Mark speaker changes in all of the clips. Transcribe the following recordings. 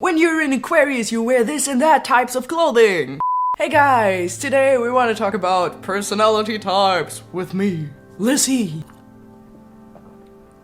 Speaker 1: When you're in Aquarius, you wear this and that types of clothing. Hey guys, today we want to talk about personality types with me, Lissyyy.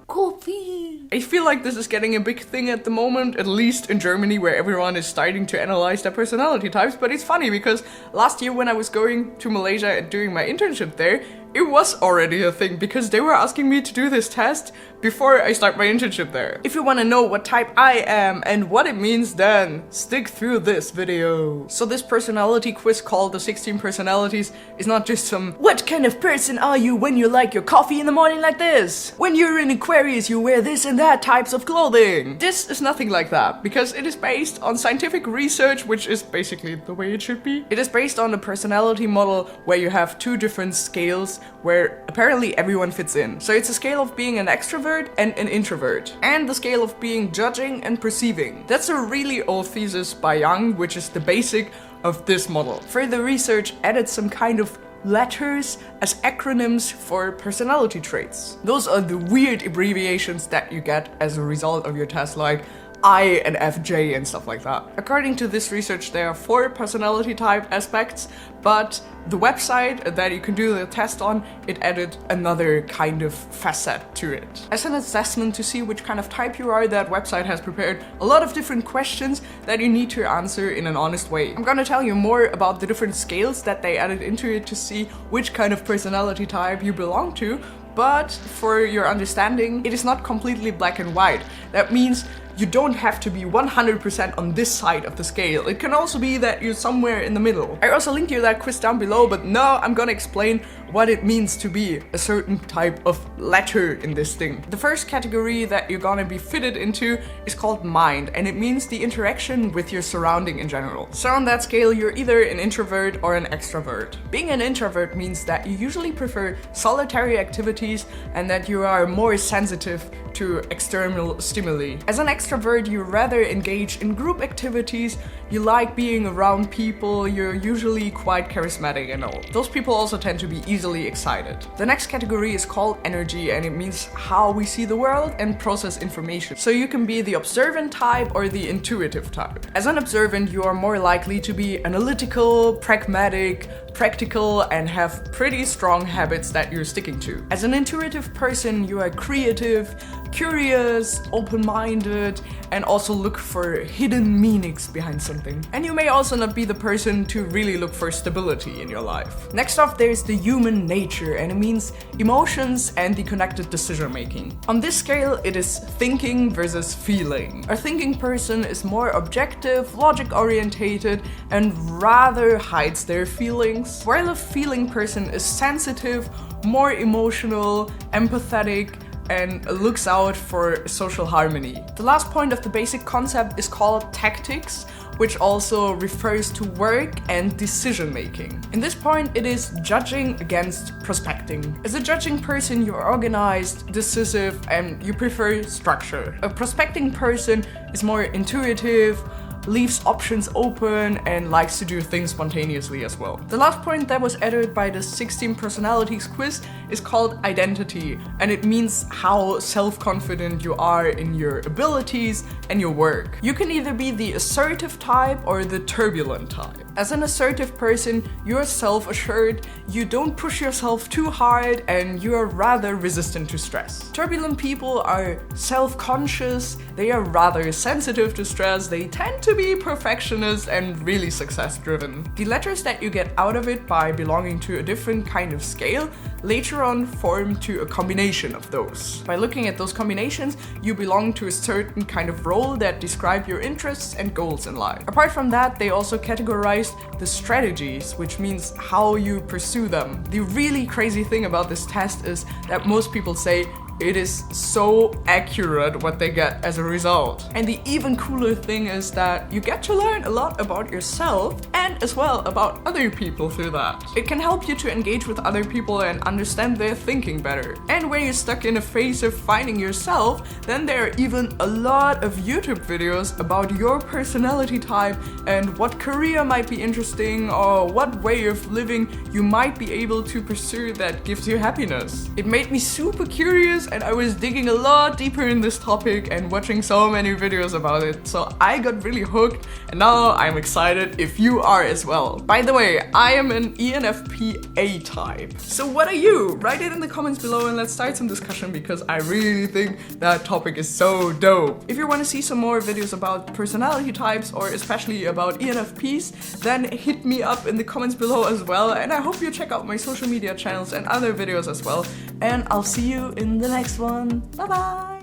Speaker 1: Coffee. I feel like this is getting a big thing at the moment, at least in Germany, where everyone is starting to analyze their personality types. But it's funny because last year when I was going to Malaysia and doing my internship there, it was already a thing because they were asking me to do this test before I start my internship there. If you want to know what type I am and what it means, then stick through this video. So this personality quiz called the 16 personalities is not just some what kind of person are you when you like your coffee in the morning like this? When you're in Aquarius, you wear this and that types of clothing. This is nothing like that because it is based on scientific research, which is basically the way it should be. It is based on a personality model where you have two different scales where apparently everyone fits in. So it's a scale of being an extrovert and an introvert, and the scale of being judging and perceiving. That's a really old thesis by Jung, which is the basic of this model. Further research added some kind of letters as acronyms for personality traits. Those are the weird abbreviations that you get as a result of your test, like I and FJ and stuff like that. According to this research, there are 4 personality type aspects, but the website that you can do the test on, it added another kind of facet to it. As an assessment to see which kind of type you are, that website has prepared a lot of different questions that you need to answer in an honest way. I'm gonna tell you more about the different scales that they added into it to see which kind of personality type you belong to, but for your understanding, it is not completely black and white. That means you don't have to be 100% on this side of the scale. It can also be that you're somewhere in the middle. I also linked you that quiz down below, but no, I'm gonna explain what it means to be a certain type of letter in this thing. The first category that you're gonna be fitted into is called mind, and it means the interaction with your surrounding in general. So on that scale, you're either an introvert or an extrovert. Being an introvert means that you usually prefer solitary activities and that you are more sensitive to external stimuli. As an extrovert, you rather engage in group activities, you like being around people, you're usually quite charismatic and all. Those people also tend to be easily excited. The next category is called energy, and it means how we see the world and process information. So you can be the observant type or the intuitive type. As an observant, you are more likely to be analytical, pragmatic, practical, and have pretty strong habits that you're sticking to. As an intuitive person, you are creative, curious, open-minded, and also look for hidden meanings behind something. And you may also not be the person to really look for stability in your life. Next off, there's the human nature, and it means emotions and the connected decision making. On this scale, it is thinking versus feeling. A thinking person is more objective, logic-orientated, and rather hides their feelings, while a feeling person is sensitive, more emotional, empathetic, and looks out for social harmony. The last point of the basic concept is called tactics, which also refers to work and decision making. In this point, it is judging against prospecting. As a judging person, you're organized, decisive, and you prefer structure. A prospecting person is more intuitive, leaves options open, and likes to do things spontaneously as well. The last point that was added by the 16 personalities quiz is called identity, and it means how self-confident you are in your abilities and your work. You can either be the assertive type or the turbulent type. As an assertive person, you're self-assured, you don't push yourself too hard, and you are rather resistant to stress. Turbulent people are self-conscious, they are rather sensitive to stress, they tend to be perfectionist and really success-driven. The letters that you get out of it by belonging to a different kind of scale later on form to a combination of those. By looking at those combinations, you belong to a certain kind of role that describe your interests and goals in life. Apart from that, they also categorize the strategies, which means how you pursue them. The really crazy thing about this test is that most people say it is so accurate what they get as a result. And the even cooler thing is that you get to learn a lot about yourself and as well about other people through that. It can help you to engage with other people and understand their thinking better. And when you're stuck in a phase of finding yourself, then there are even a lot of YouTube videos about your personality type and what career might be interesting or what way of living you might be able to pursue that gives you happiness. It made me super curious types, and I was digging a lot deeper in this topic and watching so many videos about it. So I got really hooked, and now I'm excited if you are as well. By the way, I am an ENFP-A type. So what are you? Write it in the comments below and let's start some discussion, because I really think that topic is so dope. If you want to see some more videos about personality types, or especially about ENFPs, then hit me up in the comments below as well, and I hope you check out my social media channels and other videos as well, and I'll see you in the next one. Bye bye!